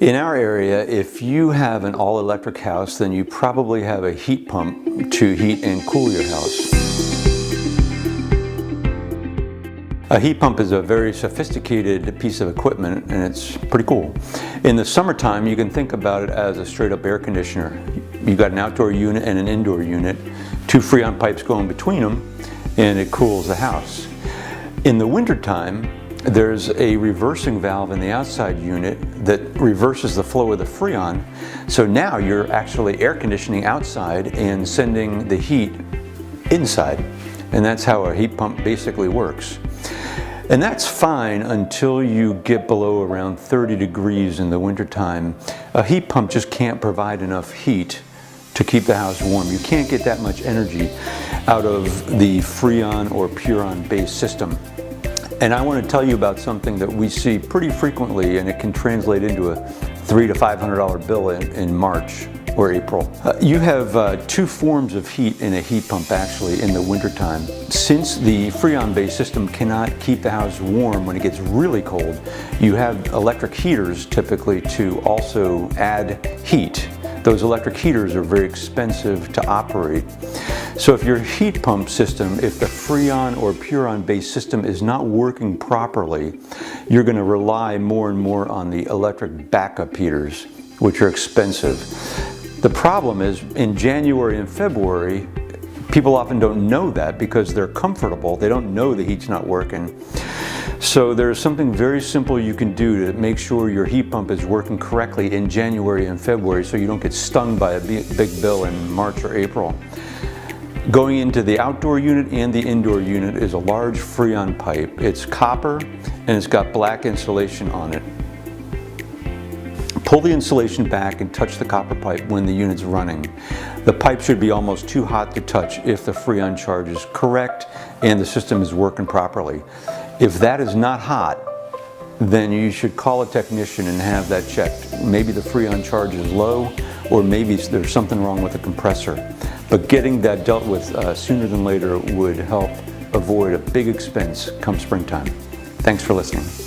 In our area, if you have an all-electric house, then you probably have a heat pump to heat and cool your house. A heat pump is a very sophisticated piece of equipment, and it's pretty cool. In the summertime, you can think about it as a straight-up air conditioner. You've got an outdoor unit and an indoor unit, two Freon pipes go in between them, and it cools the house. In the wintertime, there's a reversing valve in the outside unit that reverses the flow of the Freon. So now you're actually air conditioning outside and sending the heat inside. And that's how a heat pump basically works. And that's fine until you get below around 30 degrees in the wintertime. A heat pump just can't provide enough heat to keep the house warm. You can't get that much energy out of the Freon or Puron based system. And I want to tell you about something that we see pretty frequently, and it can translate into a $300 to $500 bill in March or April. You have two forms of heat in a heat pump actually in the wintertime. Since the Freon-based system cannot keep the house warm when it gets really cold, you have electric heaters typically to also add heat. Those electric heaters are very expensive to operate. So if your heat pump system, if the Freon or Puron-based system is not working properly, you're going to rely more and more on the electric backup heaters, which are expensive. The problem is in January and February, people often don't know that because they're comfortable. They don't know the heat's not working. So there's something very simple you can do to make sure your heat pump is working correctly in January and February so you don't get stung by a big bill in March or April. Going into the outdoor unit and the indoor unit is a large Freon pipe. It's copper and it's got black insulation on it. Pull the insulation back and touch the copper pipe when the unit's running. The pipe should be almost too hot to touch if the Freon charge is correct and the system is working properly. If that is not hot, then you should call a technician and have that checked. Maybe the Freon charge is low, or maybe there's something wrong with the compressor. But getting that dealt with sooner than later would help avoid a big expense come springtime. Thanks for listening.